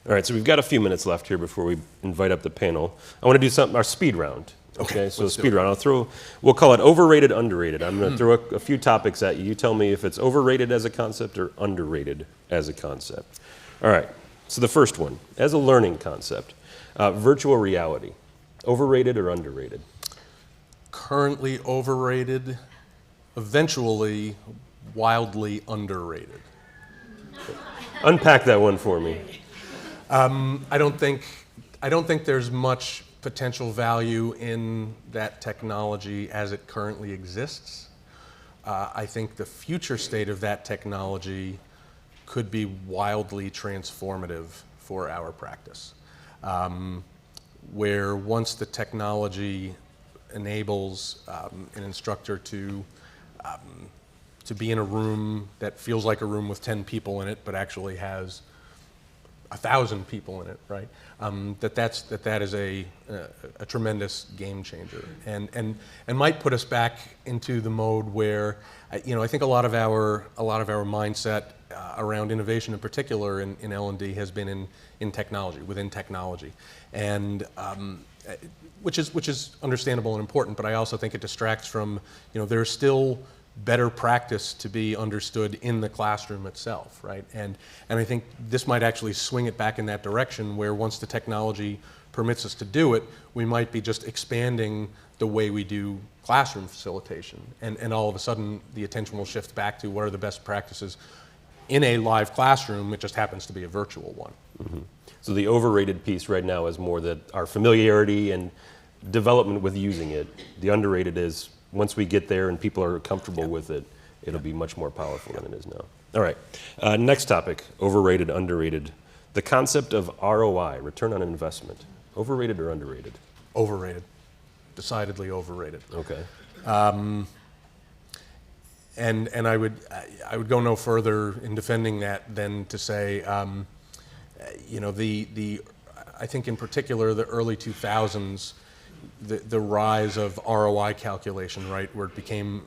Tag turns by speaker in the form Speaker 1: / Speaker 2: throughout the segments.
Speaker 1: All right, so we've got a few minutes left here before we invite up the panel. I want to do something, our speed round. Okay, so speed round. We'll call it overrated, underrated. I'm going to throw a few topics at you. You tell me if it's overrated as a concept or underrated as a concept. All right, so the first one, as a learning concept, virtual reality, overrated or underrated?
Speaker 2: Currently overrated, eventually wildly underrated.
Speaker 1: Unpack that one for me.
Speaker 2: I don't think there's much potential value in that technology as it currently exists. I think the future state of that technology could be wildly transformative for our practice, where once the technology enables an instructor to be in a room that feels like a room with 10 people in it, but actually has 1,000 people in it, right? That is a tremendous game changer, and might put us back into the mode where, I think a lot of our mindset around innovation in particular in L&D has been in technology, within technology, and which is understandable and important. But I also think it distracts from, there's still better practice to be understood in the classroom itself, right? And I think this might actually swing it back in that direction, where once the technology permits us to do it, we might be just expanding the way we do classroom facilitation. And all of a sudden, the attention will shift back to what are the best practices in a live classroom. It just happens to be a virtual one.
Speaker 1: Mm-hmm. So the overrated piece right now is more that our familiarity and development with using it. The underrated is once we get there and people are comfortable with it, it'll be much more powerful than it is now. All right, next topic, overrated, underrated. The concept of ROI, return on investment, overrated or underrated?
Speaker 2: Overrated, decidedly overrated.
Speaker 1: Okay.
Speaker 2: And I would go no further in defending that than to say, I think in particular the early 2000s, the rise of ROI calculation, right, where it became,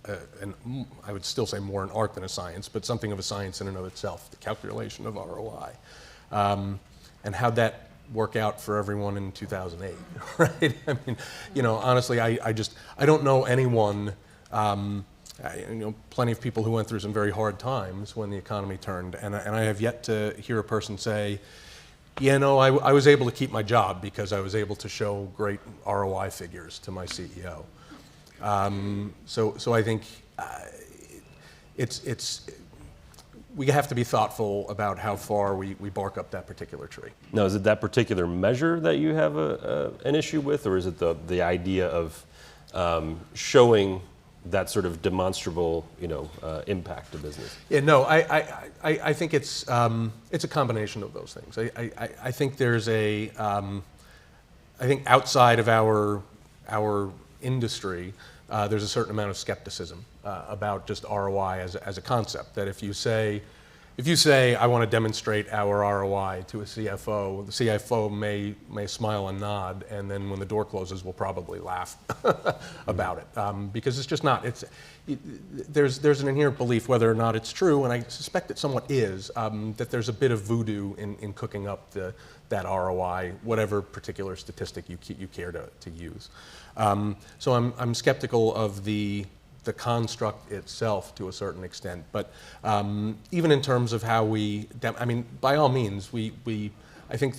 Speaker 2: I would still say more an art than a science, but something of a science in and of itself, the calculation of ROI. And how'd that work out for everyone in 2008, right? I mean, honestly, I don't know anyone, plenty of people who went through some very hard times when the economy turned, and I have yet to hear a person say, I was able to keep my job because I was able to show great ROI figures to my CEO. So I think we have to be thoughtful about how far we bark up that particular tree.
Speaker 1: Now, is it that particular measure that you have an issue with, or is it the idea of showing that sort of demonstrable, impact to business?
Speaker 2: Yeah, no, I think it's a combination of those things. I think there's I think outside of our industry, there's a certain amount of skepticism about just ROI as a concept. That if you say I want to demonstrate our ROI to a CFO, the CFO may smile and nod, and then when the door closes, we'll probably laugh about it, because it's just not. There's an inherent belief, whether or not it's true, and I suspect it somewhat is, that there's a bit of voodoo in cooking up that ROI, whatever particular statistic you care to use. So I'm skeptical of the construct itself to a certain extent, but even in terms of how by all means, I think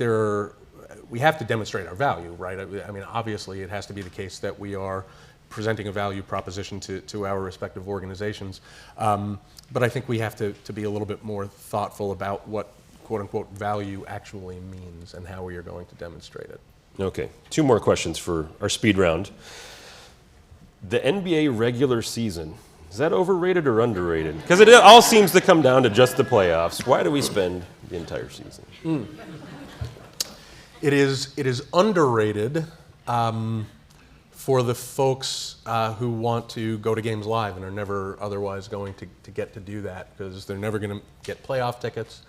Speaker 2: we have to demonstrate our value, right? I mean, obviously, it has to be the case that we are presenting a value proposition to our respective organizations, but I think we have to be a little bit more thoughtful about what quote-unquote value actually means and how we are going to demonstrate it.
Speaker 1: Okay, 2 more questions for our speed round. The NBA regular season, is that overrated or underrated? Because it all seems to come down to just the playoffs. Why do we spend the entire season?
Speaker 2: It is underrated for the folks who want to go to games live and are never otherwise going to get to do that, because they're never going to get playoff tickets.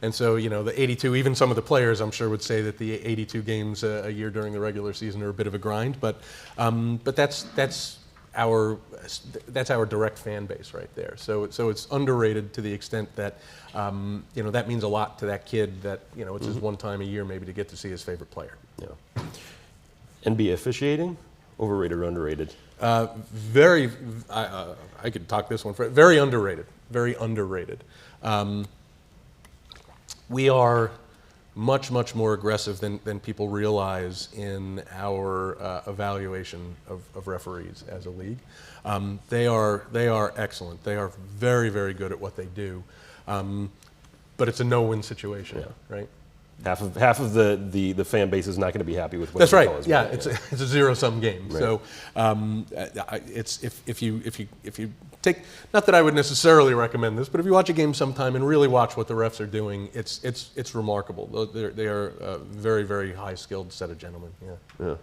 Speaker 2: And so, the 82, even some of the players, I'm sure, would say that the 82 games a year during the regular season are a bit of a grind. But that's that's our direct fan base right there. So it's underrated to the extent that that means a lot to that kid. That it's his one time a year maybe to get to see his favorite player.
Speaker 1: Yeah. NBA officiating, overrated or underrated?
Speaker 2: Very. I could talk this one for very underrated. Very underrated. We are much more aggressive than people realize in our evaluation of referees as a league. They are excellent. They are very good at what they do, but it's a no-win situation, right?
Speaker 1: Half of the fan base is not going to be happy with what
Speaker 2: that's
Speaker 1: you
Speaker 2: right.
Speaker 1: call as
Speaker 2: Yeah,
Speaker 1: well.
Speaker 2: it's a zero-sum game.
Speaker 1: Right.
Speaker 2: So it's if you take, not that I would necessarily recommend this, but if you watch a game sometime and really watch what the refs are doing, it's remarkable. They are a very high skilled set of gentlemen. Yeah.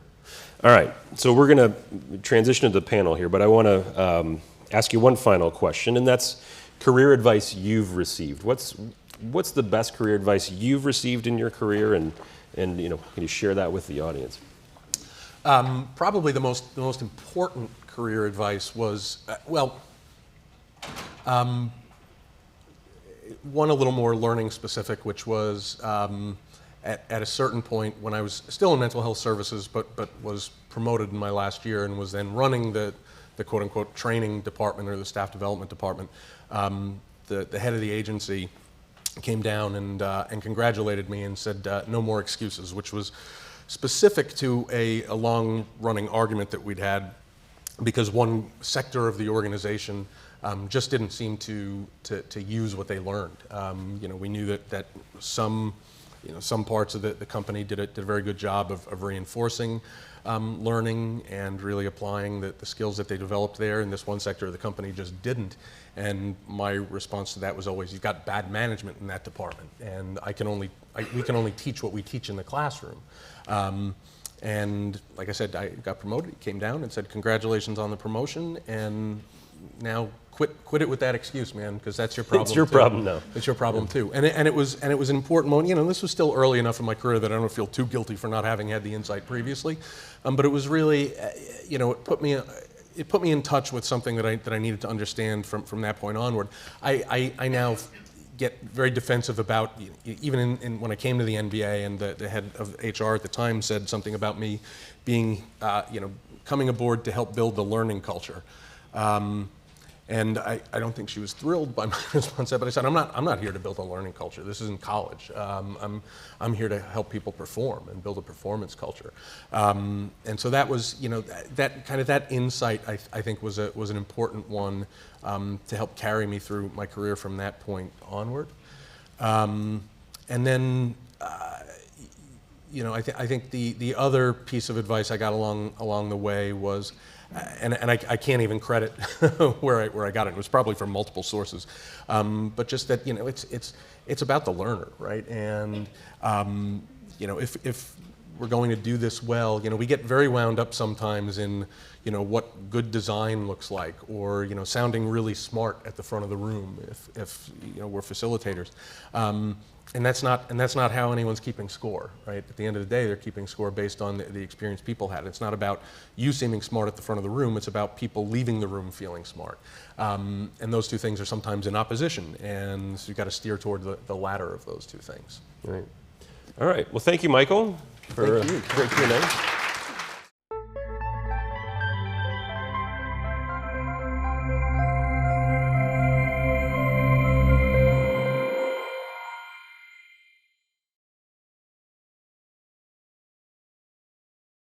Speaker 1: All right, so we're going to transition to the panel here, but I want to ask you one final question, and that's career advice you've received. What's the best career advice you've received in your career, and can you share that with the audience?
Speaker 2: Probably the most important career advice was one a little more learning specific, which was at a certain point when I was still in mental health services, but was promoted in my last year and was then running the quote unquote training department or the staff development department. The head of the agency came down and congratulated me and said no more excuses, which was specific to a long-running argument that we'd had because one sector of the organization just didn't seem to use what they learned. We knew that some parts of the company did a very good job of reinforcing learning and really applying the skills that they developed there, and this one sector of the company just didn't. And my response to that was always, you've got bad management in that department, and we can only teach what we teach in the classroom. And like I said, I got promoted. He came down and said, congratulations on the promotion, and now quit it with that excuse, man, because that's your problem.
Speaker 1: It's your problem now.
Speaker 2: It's your problem too. And it was an important moment. This was still early enough in my career that I don't feel too guilty for not having had the insight previously. But it was really, it put me in touch with something that I needed to understand from that point onward. I now get very defensive about, even when I came to the NBA, and the head of HR at the time said something about me being, coming aboard to help build the learning culture. And I don't think she was thrilled by my response, but I said, I'm not here to build a learning culture. This isn't college. I'm here to help people perform and build a performance culture. And so that was, that insight I think was an important one to help carry me through my career from that point onward. And then, I think the other piece of advice I got along the way was, and I can't even credit where I got it. It was probably from multiple sources, but just that it's about the learner, right? And if we're going to do this well, we get very wound up sometimes in what good design looks like, or sounding really smart at the front of the room if we're facilitators. And that's not how anyone's keeping score, right? At the end of the day, they're keeping score based on the experience people had. It's not about you seeming smart at the front of the room. It's about people leaving the room feeling smart. And those two things are sometimes in opposition, and so you've got to steer toward the latter of those two things.
Speaker 1: Right. All right. Well, thank you, Michael, for a great Q&A.